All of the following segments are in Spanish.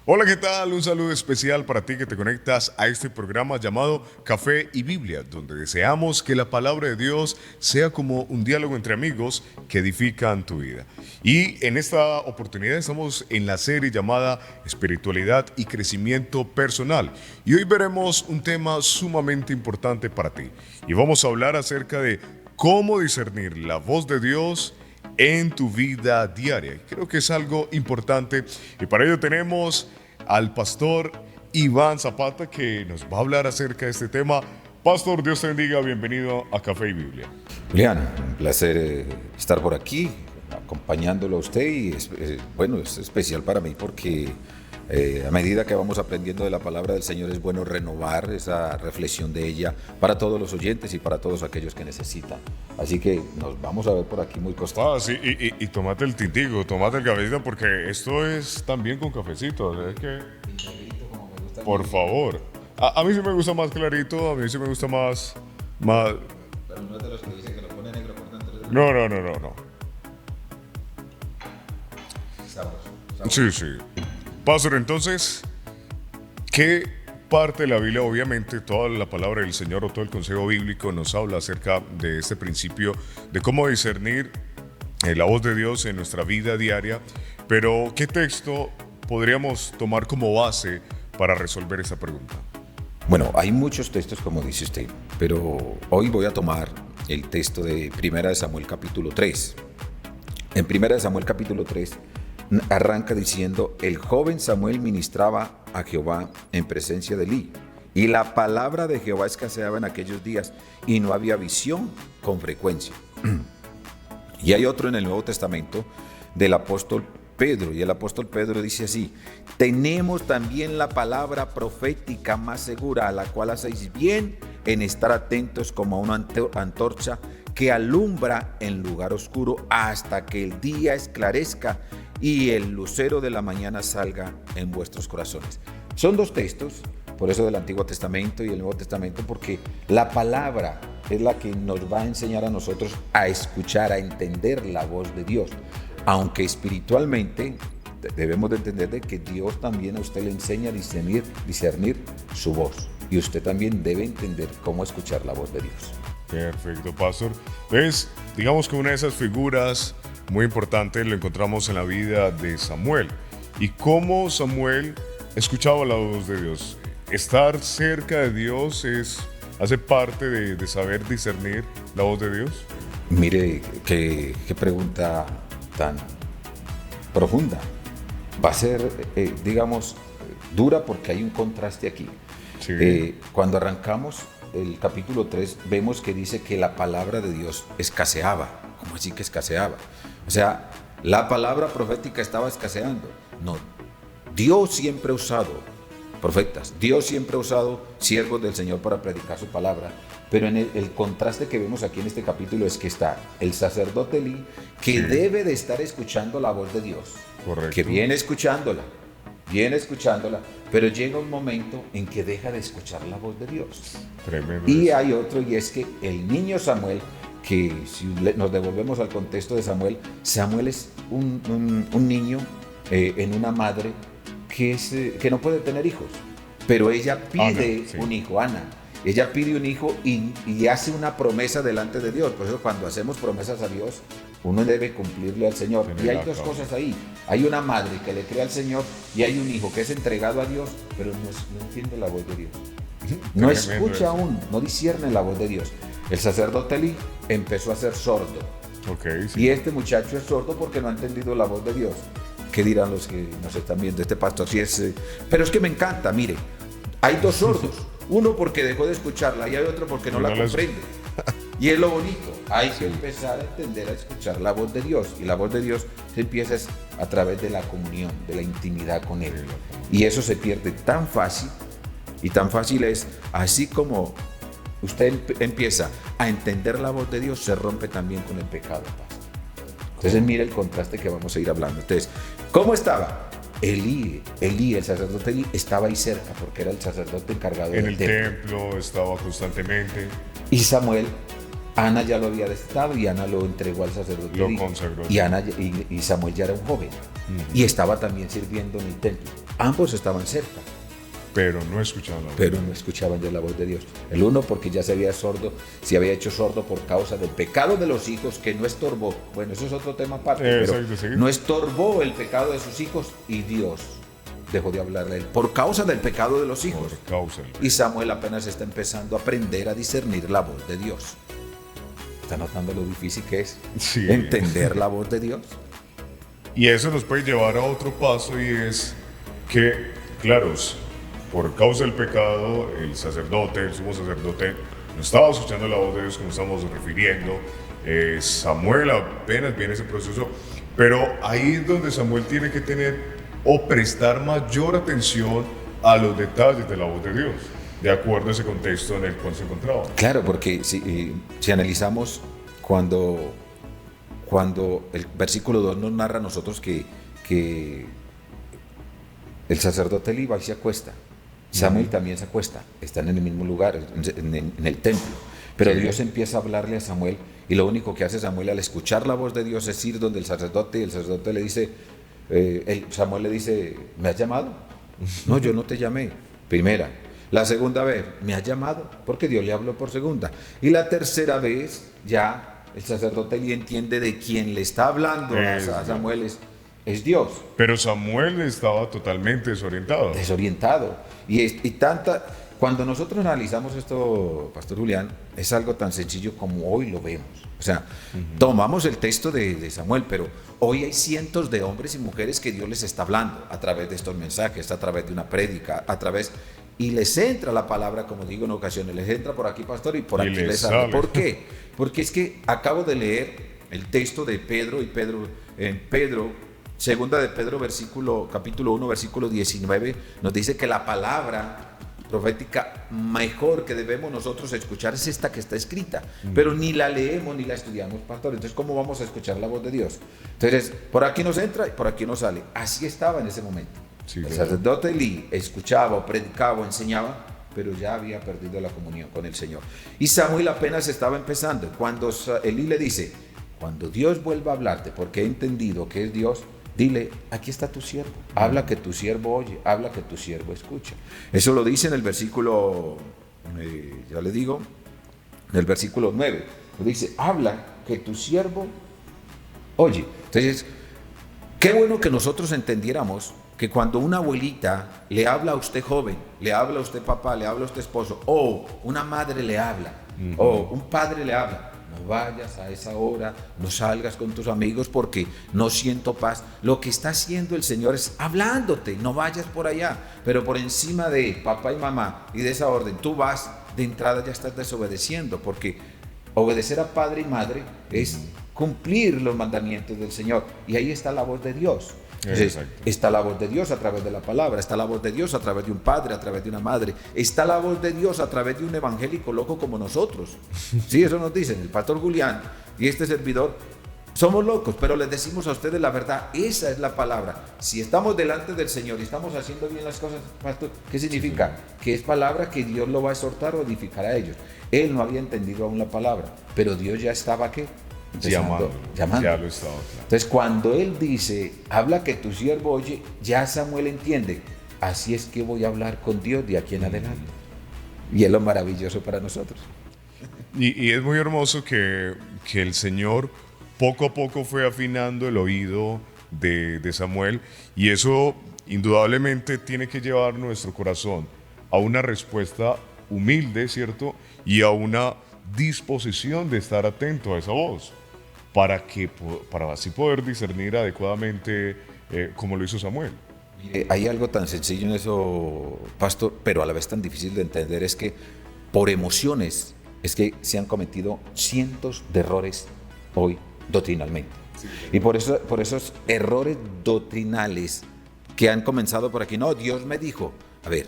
Hola, ¿qué tal? Un saludo especial para ti que te conectas a este programa llamado Café y Biblia, donde deseamos que la palabra de Dios sea como un diálogo entre amigos que edifican tu vida. Y en esta oportunidad estamos en la serie llamada Espiritualidad y Crecimiento Personal. Y hoy veremos un tema sumamente importante para ti. Y vamos a hablar acerca de cómo discernir la voz de Dios en tu vida diaria. Creo que es algo importante y para ello tenemos al pastor Iván Zapata que nos va a hablar acerca de este tema. Pastor, Dios te bendiga, bienvenido a Café y Biblia. Julián, un placer estar por aquí acompañándolo a usted y es especial para mí porque a medida que vamos aprendiendo de la palabra del Señor es bueno renovar esa reflexión de ella para todos los oyentes y para todos aquellos que necesitan. Así que nos vamos a ver por aquí muy constantes. Sí, y tomate el tintico, tomate el cafecito porque esto es también con cafecito. Es que, por favor. A mí sí me gusta más clarito, a mí sí me gusta más... Pero no es de los que dicen que lo pone negro por dentro. No. Sabroso. Sí. Pastor, entonces, ¿qué parte de la Biblia, obviamente, toda la palabra del Señor o todo el consejo bíblico nos habla acerca de este principio de cómo discernir la voz de Dios en nuestra vida diaria? Pero, ¿qué texto podríamos tomar como base para resolver esa pregunta? Bueno, hay muchos textos como dice usted, pero hoy voy a tomar el texto de 1 Samuel capítulo 3. En 1 Samuel capítulo 3 arranca diciendo: el joven Samuel ministraba a Jehová en presencia de Elí, y la palabra de Jehová escaseaba en aquellos días, y no había visión con frecuencia. Y hay otro en el Nuevo Testamento del apóstol Pedro, y el apóstol Pedro dice así: tenemos también la palabra profética más segura, a la cual hacéis bien en estar atentos como a una antorcha que alumbra en lugar oscuro hasta que el día esclarezca y el lucero de la mañana salga en vuestros corazones. Son dos textos, por eso del Antiguo Testamento y el Nuevo Testamento, porque la palabra es la que nos va a enseñar a nosotros a escuchar, a entender la voz de Dios. Aunque espiritualmente debemos de entender de que Dios también a usted le enseña a discernir su voz. Y usted también debe entender cómo escuchar la voz de Dios. Perfecto, Pastor. Entonces, digamos que una de esas figuras muy importantes lo encontramos en la vida de Samuel. ¿Y cómo Samuel escuchaba la voz de Dios? Estar cerca de Dios hace parte de saber discernir la voz de Dios. Mire, qué pregunta tan profunda. Va a ser, dura porque hay un contraste aquí. Sí. Cuando arrancamos el capítulo 3, vemos que dice que la palabra de Dios escaseaba. ¿Cómo así que escaseaba? O sea, la palabra profética estaba escaseando. No, Dios siempre ha usado profetas, Dios siempre ha usado siervos del Señor para predicar su palabra, pero en el contraste que vemos aquí en este capítulo es que está el sacerdote Elí, que debe de estar escuchando la voz de Dios. Correcto. Que viene escuchándola, pero llega un momento en que deja de escuchar la voz de Dios. Tremendo. Y hay otro, y es que el niño Samuel, que si nos devolvemos al contexto de Samuel es un niño en una madre que no puede tener hijos, pero ella pide un hijo, Ana. Ella pide un hijo y hace una promesa delante de Dios. Por eso cuando hacemos promesas a Dios, uno debe cumplirle al Señor. Y hay dos cosas ahí. Hay una madre que le cree al Señor y hay un hijo que es entregado a Dios, pero no entiende la voz de Dios. No escucha aún, no discierne la voz de Dios. El sacerdote Elí empezó a ser sordo. Y este muchacho es sordo porque no ha entendido la voz de Dios. ¿Qué dirán los que nos están viendo? Este pastor sí es... Pero es que me encanta, mire. Hay dos sordos. Uno porque dejó de escucharla y hay otro porque no la comprende. Y es lo bonito. Hay que empezar a entender, a escuchar la voz de Dios. Y la voz de Dios se empieza a través de la comunión, de la intimidad con Él. Y eso se pierde tan fácil. Y tan fácil es, así como usted empieza a entender la voz de Dios, se rompe también con el pecado. Entonces mire el contraste que vamos a ir hablando. Entonces, ¿cómo estaba? Elí, el sacerdote Elí, estaba ahí cerca porque era el sacerdote encargado en del el templo estaba constantemente. Y Samuel, Ana ya lo había destado y Ana lo entregó al sacerdote Lo Elí. consagró. Y Samuel ya era un joven. y estaba también sirviendo en el templo. Ambos estaban cerca, Pero no escuchaban la voz. pero no escuchaban ya la voz de Dios. El uno porque ya se había hecho sordo por causa del pecado de los hijos, que no estorbó. Bueno, eso es otro tema aparte, Exacto, sí. pero no estorbó el pecado de sus hijos y Dios dejó de hablarle a él por causa del pecado de los hijos. Por causa del Y Samuel apenas está empezando a aprender a discernir la voz de Dios. ¿Está notando lo difícil que es Sí. entender la voz de Dios? Y eso nos puede llevar a otro paso, y es que, claro, por causa del pecado, el sacerdote, el sumo sacerdote, no estaba escuchando la voz de Dios como estamos refiriendo. Samuel apenas viene ese proceso, pero ahí es donde Samuel tiene que tener o prestar mayor atención a los detalles de la voz de Dios, de acuerdo a ese contexto en el cual se encontraba. Claro, porque si analizamos cuando el versículo 2 nos narra a nosotros que el sacerdote él iba y se acuesta, Samuel también se acuesta, están en el mismo lugar, en el templo, pero Sí. Dios empieza a hablarle a Samuel y lo único que hace Samuel al escuchar la voz de Dios es ir donde el sacerdote, y el sacerdote le dice, Samuel le dice, ¿me has llamado? No, yo no te llamé. Primera. La segunda vez, ¿me has llamado? Porque Dios le habló por segunda. Y la tercera vez, ya el sacerdote le entiende de quién le está hablando a Samuel es Dios. Pero Samuel estaba totalmente Desorientado. Cuando nosotros analizamos esto, Pastor Julián, es algo tan sencillo como hoy lo vemos. O sea, tomamos el texto de Samuel, pero hoy hay cientos de hombres y mujeres que Dios les está hablando a través de estos mensajes, a través de una prédica, y les entra la palabra, como digo en ocasiones, les entra por aquí, pastor, y por Y aquí les les sale. sale. ¿Por qué? Porque es que acabo de leer el texto de Pedro, segunda de Pedro, capítulo 1, versículo 19, nos dice que la palabra profética mejor que debemos nosotros escuchar es esta que está escrita, pero ni la leemos ni la estudiamos, pastor. Entonces, ¿cómo vamos a escuchar la voz de Dios? Entonces, por aquí nos entra y por aquí nos sale. Así estaba en ese momento. Sí, el claro. sacerdote Elí escuchaba, o predicaba, o enseñaba, pero ya había perdido la comunión con el Señor. Y Samuel apenas estaba empezando. Cuando Elí le dice, cuando Dios vuelva a hablarte, porque he entendido que es Dios, dile, aquí está tu siervo, habla que tu siervo oye, habla que tu siervo escucha. Eso lo dice en el versículo, ya le digo, en el versículo 9, lo dice, habla que tu siervo oye. Entonces, qué bueno que nosotros entendiéramos que cuando una abuelita le habla a usted joven, le habla a usted papá, le habla a usted esposo, o una madre le habla, o un padre le habla, no vayas a esa hora, no salgas con tus amigos porque no siento paz. Lo que está haciendo el Señor es hablándote, no vayas por allá, pero por encima de papá y mamá y de esa orden, tú vas, de entrada ya estás desobedeciendo, porque obedecer a padre y madre es cumplir los mandamientos del Señor, y ahí está la voz de Dios. Entonces, está la voz de Dios a través de la palabra, está la voz de Dios a través de un padre, a través de una madre, está la voz de Dios a través de un evangélico loco como nosotros. Sí, eso nos dicen el pastor Julián y este servidor. Somos locos, pero les decimos a ustedes la verdad. Esa es la palabra. Si estamos delante del Señor y estamos haciendo bien las cosas, pastor, ¿qué significa? Que es palabra que Dios lo va a exhortar o edificar a ellos. Él no había entendido aún la palabra, pero Dios ya estaba, ¿qué? Llamando. Ya lo estaba, claro. Entonces, cuando él dice, habla que tu siervo oye, ya Samuel entiende, así es que voy a hablar con Dios de aquí en adelante. Y es lo maravilloso para nosotros. Y es muy hermoso que el Señor poco a poco fue afinando el oído de Samuel, y eso indudablemente tiene que llevar nuestro corazón a una respuesta humilde, ¿cierto? Y a una disposición de estar atento a esa voz, para así poder discernir adecuadamente como lo hizo Samuel. Mire, hay algo tan sencillo en eso, pastor, pero a la vez tan difícil de entender, es que por emociones es que se han cometido cientos de errores hoy doctrinalmente. Sí. Y por esos errores doctrinales que han comenzado por aquí, no, Dios me dijo, a ver,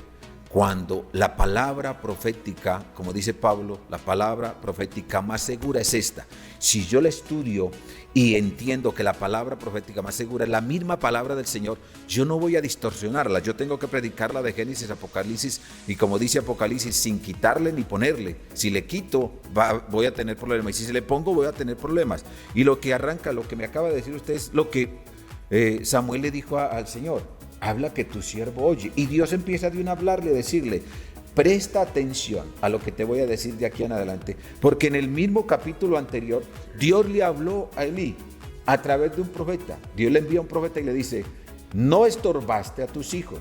cuando la palabra profética, como dice Pablo, la palabra profética más segura es esta. Si yo la estudio y entiendo que la palabra profética más segura es la misma palabra del Señor, yo no voy a distorsionarla. Yo tengo que predicarla de Génesis a Apocalipsis, y como dice Apocalipsis, sin quitarle ni ponerle. Si le quito, voy a tener problemas, y si se le pongo, voy a tener problemas. Y lo que arranca, lo que me acaba de decir usted, es lo que Samuel le dijo al Señor, habla que tu siervo oye. Y Dios empieza de una a hablarle, a decirle, presta atención a lo que te voy a decir de aquí en adelante, porque en el mismo capítulo anterior, Dios le habló a Elí a través de un profeta. Dios le envía a un profeta y le dice, no estorbaste a tus hijos.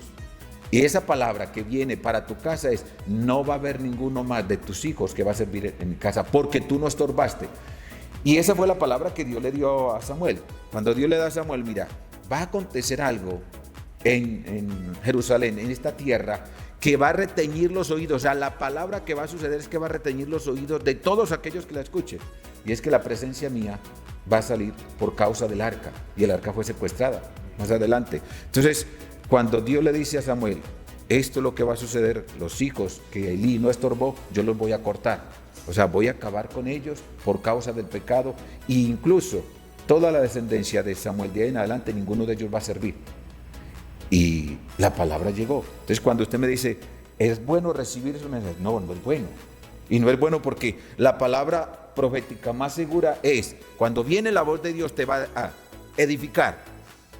Y esa palabra que viene para tu casa es, no va a haber ninguno más de tus hijos que va a servir en mi casa, porque tú no estorbaste. Y esa fue la palabra que Dios le dio a Samuel. Cuando Dios le da a Samuel, mira, va a acontecer algo en Jerusalén, en esta tierra, que va a reteñir los oídos. O sea, la palabra que va a suceder es que va a reteñir los oídos de todos aquellos que la escuchen. Y es que la presencia mía va a salir por causa del arca. Y el arca fue secuestrada más adelante. Entonces, cuando Dios le dice a Samuel, esto es lo que va a suceder, los hijos que Elí no estorbó, yo los voy a cortar. O sea, voy a acabar con ellos por causa del pecado. E incluso toda la descendencia de Samuel de ahí en adelante, ninguno de ellos va a servir. Y la palabra llegó. Entonces, cuando usted me dice, ¿es bueno recibir esos mensajes? No, no es bueno. Y no es bueno porque la palabra profética más segura es, cuando viene la voz de Dios te va a edificar.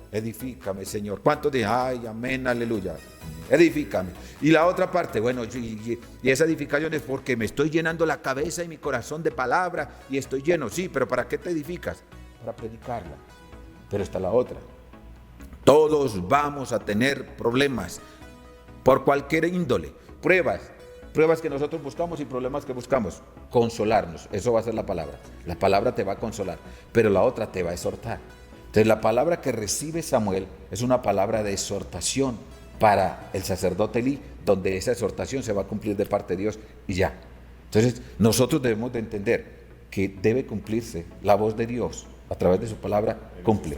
Edifícame, Señor. ¿Cuántos dicen, ay, amén, aleluya? Edifícame. Y la otra parte, bueno, y esa edificación es porque me estoy llenando la cabeza y mi corazón de palabra y estoy lleno. Sí, pero ¿para qué te edificas? Para predicarla. Pero está la otra. Todos vamos a tener problemas por cualquier índole, pruebas que nosotros buscamos y problemas que buscamos. Consolarnos, eso va a ser la palabra. La palabra te va a consolar, pero la otra te va a exhortar. Entonces la palabra que recibe Samuel es una palabra de exhortación para el sacerdote Elí, donde esa exhortación se va a cumplir de parte de Dios y ya. Entonces nosotros debemos de entender que debe cumplirse la voz de Dios a través de su palabra, cumple.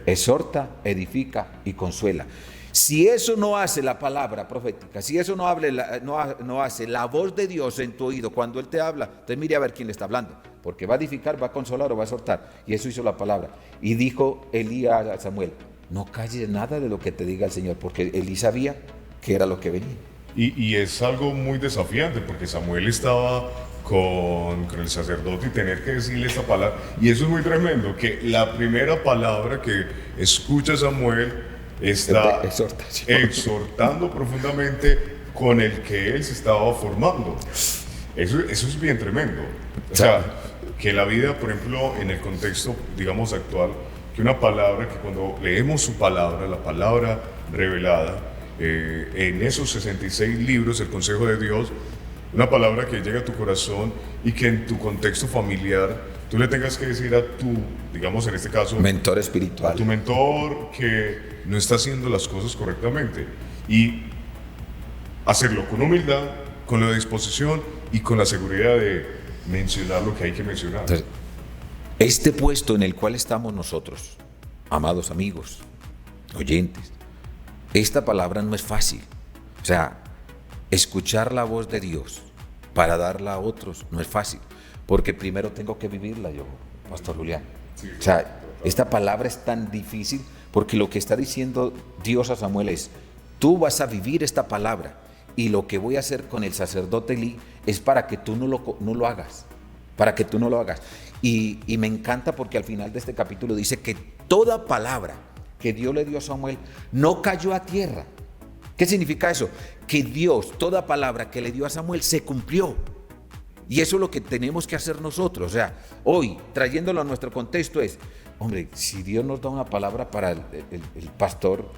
Exhorta, edifica y consuela. Si eso no hace la palabra profética, si eso no hace la voz de Dios en tu oído cuando Él te habla, entonces mire a ver quién le está hablando, porque va a edificar, va a consolar o va a exhortar. Y eso hizo la palabra. Y dijo Elí a Samuel, no calles nada de lo que te diga el Señor, porque Elí sabía que era lo que venía. Y es algo muy desafiante, porque Samuel estaba con el sacerdote y tener que decirle esta palabra. Y eso es muy tremendo, que la primera palabra que escucha Samuel está exhortando profundamente con el que él se estaba formando. Eso es bien tremendo. O sea, que la vida, por ejemplo, en el contexto, digamos, actual, que una palabra, que cuando leemos su palabra, la palabra revelada, en esos 66 libros, el consejo de Dios, una palabra que llega a tu corazón y que en tu contexto familiar tú le tengas que decir a tu, digamos en este caso, mentor espiritual, a tu mentor que no está haciendo las cosas correctamente, y hacerlo con humildad, con la disposición y con la seguridad de mencionar lo que hay que mencionar. Entonces, este puesto en el cual estamos nosotros, amados amigos, oyentes, esta palabra no es fácil. O sea, escuchar la voz de Dios para darla a otros no es fácil, porque primero tengo que vivirla yo, Pastor Julián. O sea, esta palabra es tan difícil porque lo que está diciendo Dios a Samuel es, tú vas a vivir esta palabra y lo que voy a hacer con el sacerdote Elí es para que tú no lo hagas, para que tú no lo hagas. Y me encanta porque al final de este capítulo dice que toda palabra que Dios le dio a Samuel no cayó a tierra. ¿Qué significa eso? Que Dios, toda palabra que le dio a Samuel se cumplió. Y eso es lo que tenemos que hacer nosotros. O sea, hoy, trayéndolo a nuestro contexto es, hombre, si Dios nos da una palabra para el pastor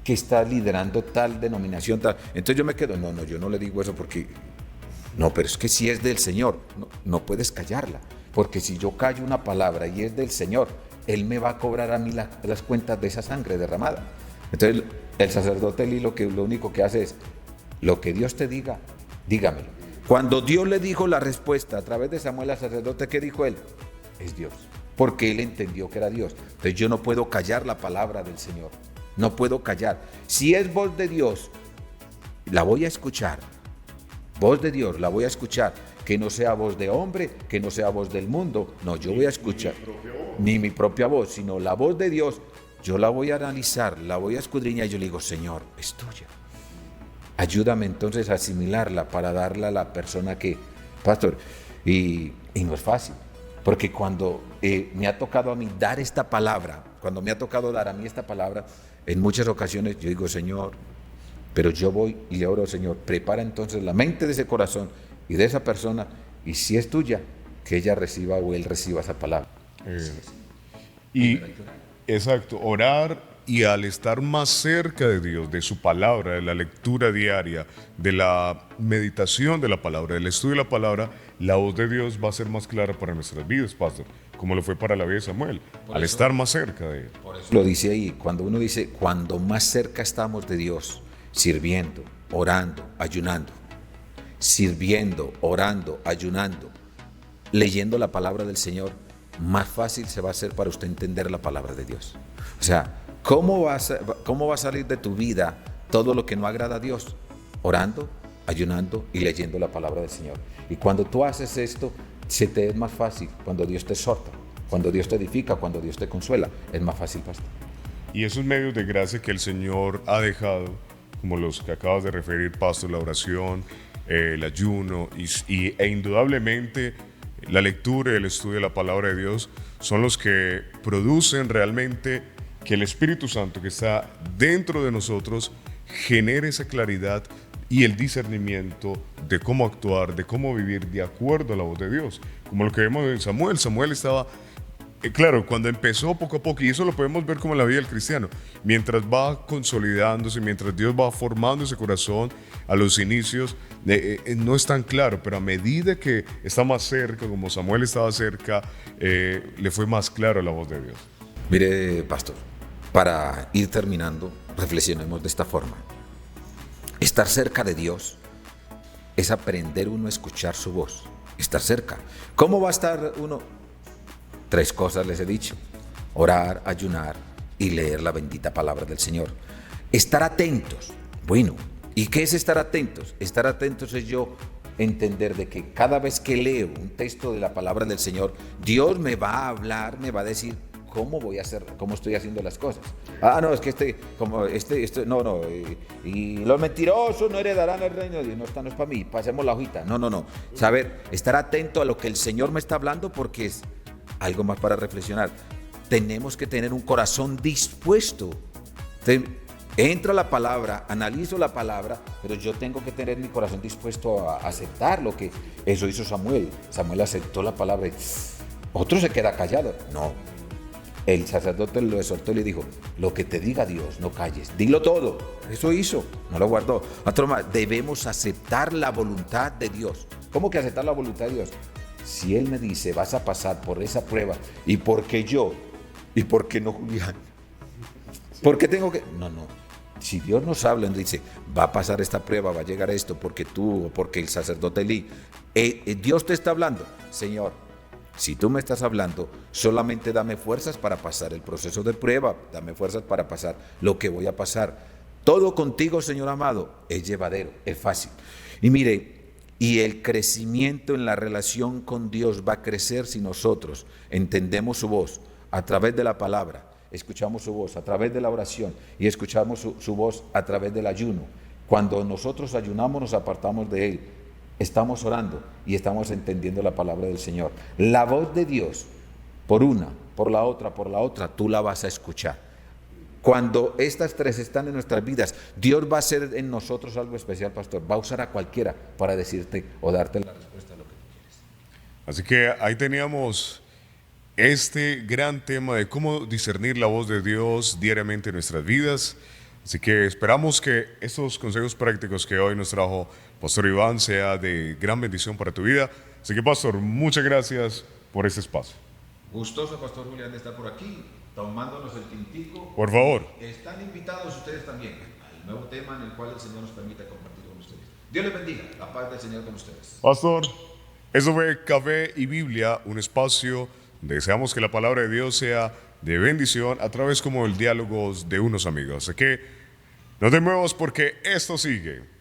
que está liderando tal denominación, tal, entonces yo me quedo, no, yo no le digo eso porque, no, pero es que si es del Señor, no puedes callarla. Porque si yo callo una palabra y es del Señor, Él me va a cobrar a mí las cuentas de esa sangre derramada. Entonces, el sacerdote Elí lo único que hace es, lo que Dios te diga, dígamelo. Cuando Dios le dijo la respuesta a través de Samuel al sacerdote, ¿qué dijo él? Es Dios, porque él entendió que era Dios. Entonces yo no puedo callar la palabra del Señor, no puedo callar. Si es voz de Dios, la voy a escuchar. Voz de Dios, la voy a escuchar. Que no sea voz de hombre, que no sea voz del mundo. No, yo voy a escuchar, ni mi propia voz, sino la voz de Dios. Yo la voy a analizar, la voy a escudriñar y yo le digo, Señor, es tuya. Ayúdame entonces a asimilarla para darla a la persona que, pastor, y no es fácil, porque cuando me ha tocado a mí dar esta palabra, cuando me ha tocado dar a mí esta palabra, en muchas ocasiones yo digo, Señor, pero yo voy y le oro, Señor, prepara entonces la mente de ese corazón y de esa persona, y si es tuya, que ella reciba o él reciba esa palabra. Y exacto, orar, y al estar más cerca de Dios, de su palabra, de la lectura diaria, de la meditación de la palabra, del estudio de la palabra, la voz de Dios va a ser más clara para nuestras vidas, pastor, como lo fue para la vida de Samuel, al estar más cerca de él. Por eso lo dice ahí, cuando uno dice, cuando más cerca estamos de Dios, sirviendo, orando, ayunando, sirviendo, orando, ayunando, leyendo la palabra del Señor, más fácil se va a hacer para usted entender la palabra de Dios. O sea, ¿cómo va a salir de tu vida todo lo que no agrada a Dios? Orando, ayunando y leyendo la palabra del Señor. Y cuando tú haces esto, se te es más fácil. Cuando Dios te exhorta, cuando Dios te edifica, cuando Dios te consuela, es más fácil, pastor. Y esos medios de gracia que el Señor ha dejado, como los que acabas de referir, pastor, la oración, el ayuno e indudablemente la lectura y el estudio de la palabra de Dios, son los que producen realmente que el Espíritu Santo que está dentro de nosotros genere esa claridad y el discernimiento de cómo actuar, de cómo vivir de acuerdo a la voz de Dios. Como lo que vemos en Samuel. Samuel estaba, claro, cuando empezó poco a poco, y eso lo podemos ver como en la vida del cristiano, mientras va consolidándose, mientras Dios va formando ese corazón a los inicios, no es tan claro, pero a medida que está más cerca, como Samuel estaba cerca, le fue más claro la voz de Dios. Mire, pastor, para ir terminando, reflexionemos de esta forma. Estar cerca de Dios es aprender uno a escuchar su voz. Estar cerca. ¿Cómo va a estar uno? 3 cosas les he dicho: orar, ayunar y leer la bendita palabra del Señor. Estar atentos. Bueno, ¿y qué es estar atentos? Estar atentos es yo entender de que cada vez que leo un texto de la palabra del Señor, Dios me va a hablar, me va a decir cómo voy a hacer, cómo estoy haciendo las cosas. No, es que y los mentirosos no heredarán el reino de Dios. No, esta no es para mí, pasemos la hojita. No. Saber, estar atento a lo que el Señor me está hablando, porque es algo más para reflexionar. Tenemos que tener un corazón dispuesto. Entro a la palabra, analizo la palabra, pero yo tengo que tener mi corazón dispuesto a aceptar lo que eso hizo Samuel. Samuel aceptó la palabra y otro se queda callado. No. El sacerdote lo exhortó y le dijo: lo que te diga Dios, no calles, dilo todo. Eso hizo, no lo guardó. Otro más, debemos aceptar la voluntad de Dios. ¿Cómo que aceptar la voluntad de Dios? Si Él me dice, vas a pasar por esa prueba, ¿y por qué yo? ¿Y por qué no Julián? ¿Por qué tengo que...? No. Si Dios nos habla y nos dice, va a pasar esta prueba, va a llegar esto, porque tú o porque el sacerdote Elí, Dios te está hablando. Señor, si tú me estás hablando, solamente dame fuerzas para pasar el proceso de prueba, dame fuerzas para pasar lo que voy a pasar. Todo contigo, Señor amado, es llevadero, es fácil. Y mire, y el crecimiento en la relación con Dios va a crecer si nosotros entendemos su voz a través de la palabra, escuchamos su voz a través de la oración y escuchamos su voz a través del ayuno. Cuando nosotros ayunamos, nos apartamos de Él. Estamos orando y estamos entendiendo la palabra del Señor. La voz de Dios, por una, por la otra, tú la vas a escuchar. Cuando estas 3 están en nuestras vidas, Dios va a hacer en nosotros algo especial, pastor. Va a usar a cualquiera para decirte o darte la respuesta a lo que tú quieres. Así que ahí teníamos este gran tema de cómo discernir la voz de Dios diariamente en nuestras vidas. Así que esperamos que estos consejos prácticos que hoy nos trajo Pastor Iván sea de gran bendición para tu vida. Así que, Pastor, muchas gracias por este espacio. Gustoso, Pastor Julián, de estar por aquí, tomándonos el tintico. Por favor. Están invitados ustedes también al nuevo tema en el cual el Señor nos permite compartir con ustedes. Dios les bendiga, la paz del Señor con ustedes. Pastor, eso fue Café y Biblia, un espacio donde deseamos que la palabra de Dios sea de bendición a través como el diálogo de unos amigos. Así que no te muevas porque esto sigue.